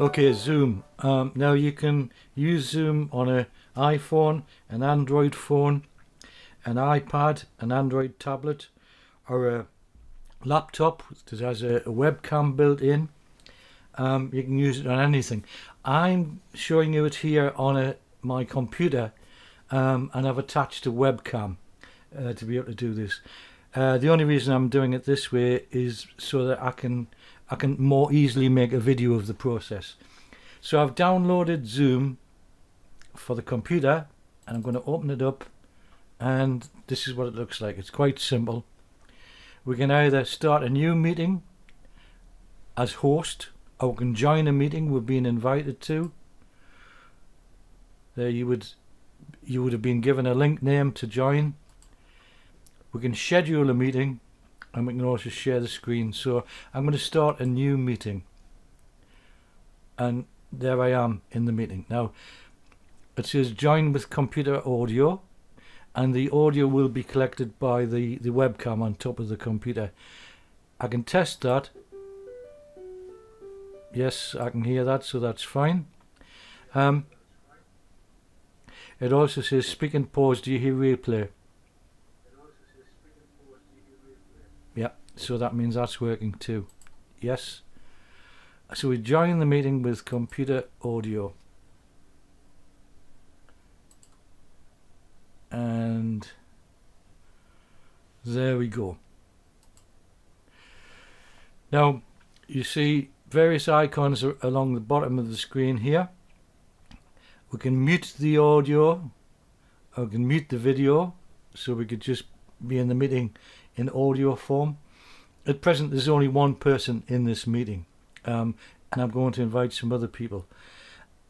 Okay, Zoom. Now you can use Zoom on an iPhone, an Android phone, an iPad, an Android tablet, or a laptop that has a webcam built in. You can use it on anything. I'm showing you it here on my computer, and I've attached a webcam to be able to do this. The only reason I'm doing it this way is so that I can more easily make a video of the process. So I've downloaded Zoom for the computer, and I'm going to open it up, and this is what it looks like. It's quite simple. We can either start a new meeting as host, or we can join a meeting we've been invited to. There you would have been given a link name to join. We can schedule a meeting, and we can also share the screen. So I'm going to start a new meeting, and there I am in the meeting. Now it says join with computer audio, and the audio will be collected by the webcam on top of the computer. I can test that. Yes, I can hear that, so that's fine. It also says speak and pause, do you hear replay? Yeah, so that means that's working too. Yes. So we join the meeting with computer audio. And there we go. Now you see various icons along the bottom of the screen here. We can mute the audio, or we can mute the video, so we could just be in the meeting in audio form. At present there's only one person in this meeting, and I'm going to invite some other people.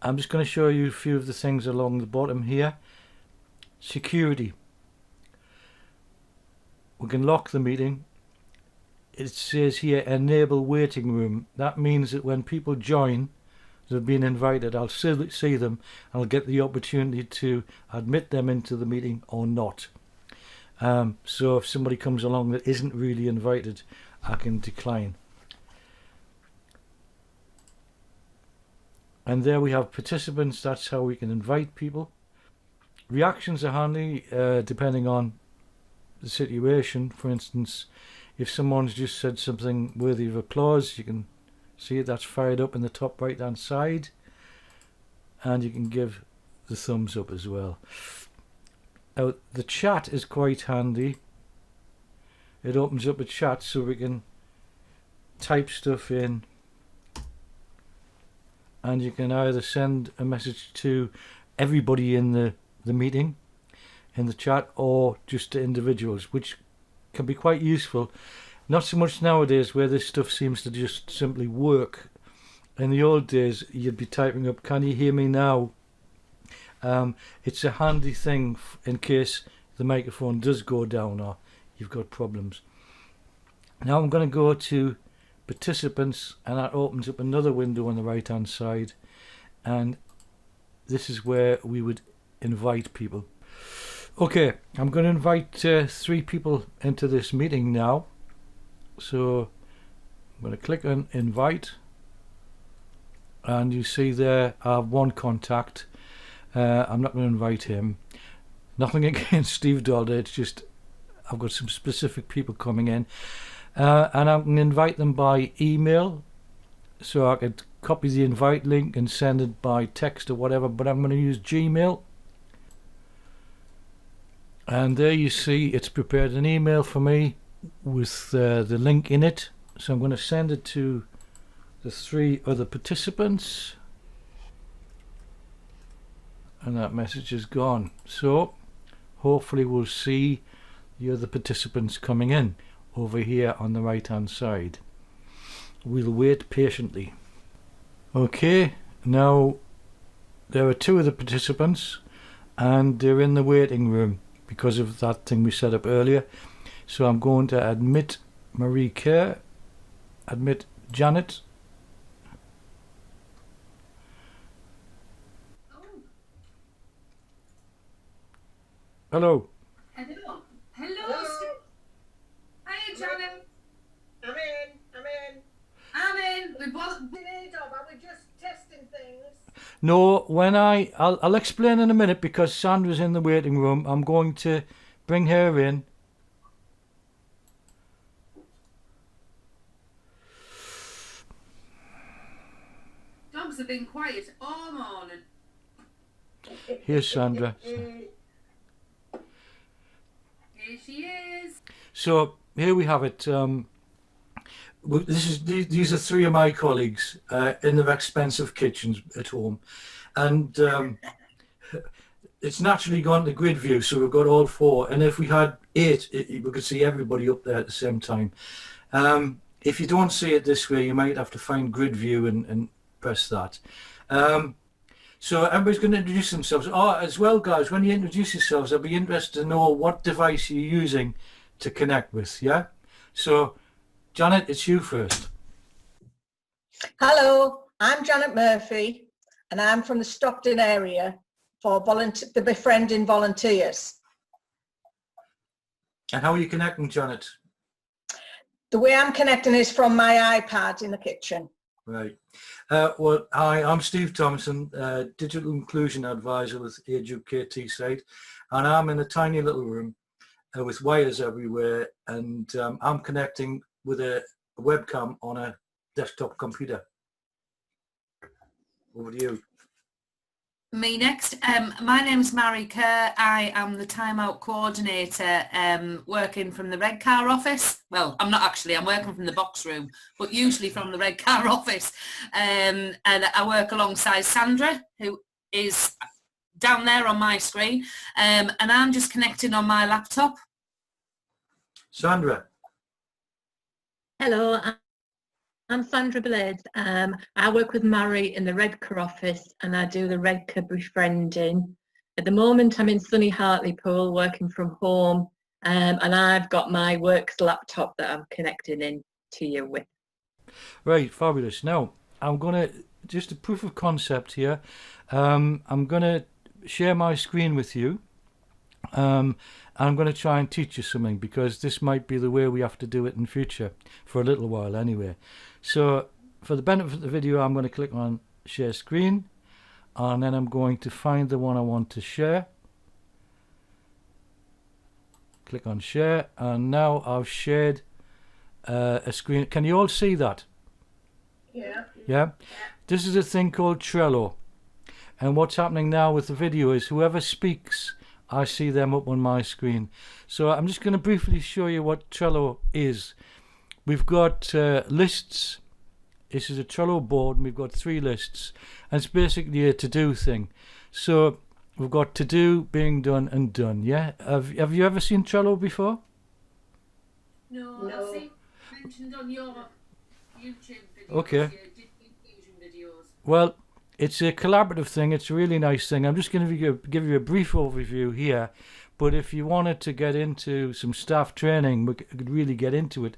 I'm just going to show you a few of the things along the bottom here. Security. We can lock the meeting. It says here enable waiting room. That means that when people join that have been invited, I'll see them, and I'll get the opportunity to admit them into the meeting or not. So if somebody comes along that isn't really invited, I can decline. And there we have participants. That's how we can invite people. Reactions are handy depending on the situation. For instance, if someone's just said something worthy of applause, you can see it, that's fired up in the top right hand side, and you can give the thumbs up as well. Now the chat is quite handy. It opens up a chat so we can type stuff in, and you can either send a message to everybody in the meeting in the chat, or just to individuals, which can be quite useful. Not so much nowadays, where this stuff seems to just simply work. In the old days you'd be typing up, can you hear me now? It's a handy thing in case the microphone does go down or you've got problems. Now I'm going to go to participants, and that opens up another window on the right hand side, and this is where we would invite people. Okay, I'm going to invite 3 people into this meeting now. So I'm going to click on invite, and you see there I have one contact. I'm not going to invite him. Nothing against steve.thompson, it's just I've got some specific people coming in, and I can invite them by email, so I could copy the invite link and send it by text or whatever, but I'm going to use Gmail. And there you see it's prepared an email for me with the link in it. So I'm going to send it to the 3 other participants, and that message is gone. So hopefully we'll see the other participants coming in over here on the right hand side. We'll wait patiently. Okay, now there are 2 of the participants, and they're in the waiting room because of that thing we set up earlier. So I'm going to admit Marie Kerr, admit Janet. Oh. Hello. Hello. Hello, Steve. Hi, Janet. I'm in. I'm in. We both. We just test No, when I'll explain in a minute because Sandra's in the waiting room. I'm going to bring her in. Dogs have been quiet all morning. Here's Sandra. Here she is. So here we have it. These are three of my colleagues in their expensive kitchens at home, and it's naturally gone to grid view, so we've got all four. And if we had eight, we could see everybody up there at the same time. If you don't see it this way, you might have to find grid view and press that. So everybody's going to introduce themselves. Oh, as well, guys, when you introduce yourselves, I'd be interested to know what device you're using to connect with. Yeah. So, Janet, it's you first. Hello, I'm Janet Murphy, and I'm from the Stockton area for the Befriending Volunteers. And how are you connecting, Janet? The way I'm connecting is from my iPad in the kitchen. Right. Well, hi, I'm Steve Thompson, Digital Inclusion Advisor with Ageuk KT site, and I'm in a tiny little room with wires everywhere, and I'm connecting with a webcam on a desktop computer. Over to you. Me next. My name's Mary Kerr. I am the timeout coordinator working from the Red Car office. Well, I'm not actually, I'm working from the box room, but usually from the Red Car office. And I work alongside Sandra, who is down there on my screen. And I'm just connecting on my laptop. Sandra. Hello, I'm Sandra Blades. I work with Mary in the Redcar office and I do the Redcar befriending. At the moment I'm in sunny Hartlepool working from home, and I've got my works laptop that I'm connecting in to you with. Right, fabulous. Now, I'm going to, just a proof of concept here, I'm going to share my screen with you. I'm going to try and teach you something because this might be the way we have to do it in future, for a little while anyway. So for the benefit of the video, I'm going to click on share screen, and then I'm going to find the one I want to share. Click on share, and now I've shared a screen. Can you all see that? Yeah. This is a thing called Trello, and what's happening now with the video is whoever speaks, I see them up on my screen. So I'm just going to briefly show you what Trello is. We've got lists. This is a Trello board, and we've got 3 lists, and it's basically a to-do thing. So we've got to do, being done, and done. Yeah. Have you ever seen Trello before? No. I've seen mentioned on your YouTube videos. Okay. Your inclusion videos. Well, it's a collaborative thing. It's a really nice thing. I'm just going to give you a brief overview here, but if you wanted to get into some staff training, we could really get into it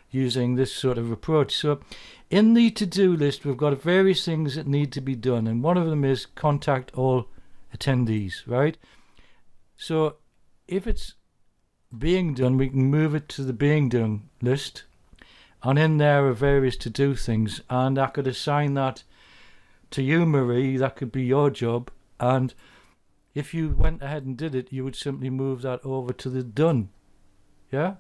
using this sort of approach. So in the to-do list, we've got various things that need to be done, and one of them is contact all attendees, right? So if it's being done, we can move it to the being done list, and in there are various to-do things, and I could assign that to you, Marie. That could be your job, and if you went ahead and did it, you would simply move that over to the done. Yeah.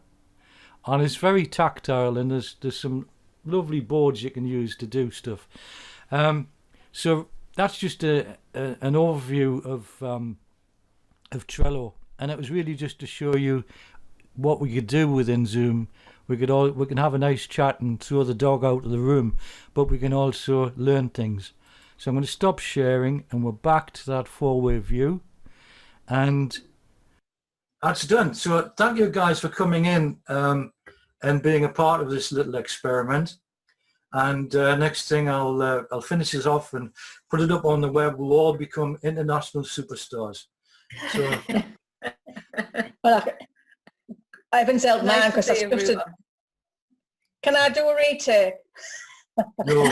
And it's very tactile, and there's some lovely boards you can use to do stuff. So that's just an overview of Trello, and it was really just to show you what we could do within Zoom. We can have a nice chat and throw the dog out of the room, but we can also learn things. So I'm going to stop sharing, and we're back to that 4-way view, and that's done. So thank you guys for coming in and being a part of this little experiment. And next thing, I'll finish this off and put it up on the web. We'll all become international superstars. So Well, I haven't held mine Nice to because I see supposed to. everyone. Can I do a retake? no.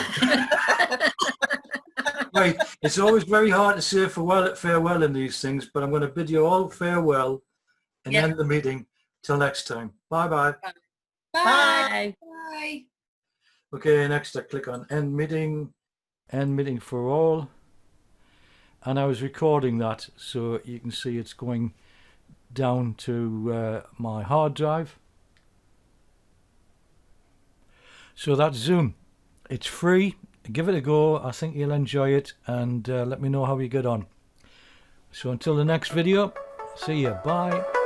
Right, it's always very hard to say farewell in these things, but I'm going to bid you all farewell and end the meeting till next time. Bye-bye. Bye. Bye. Bye. Okay, next I click on end meeting for all. and I was recording that, so you can see it's going down to my hard drive. So that's Zoom. It's free. Give it a go. I think you'll enjoy it, and let me know how you get on. So until the next video, see you. Bye.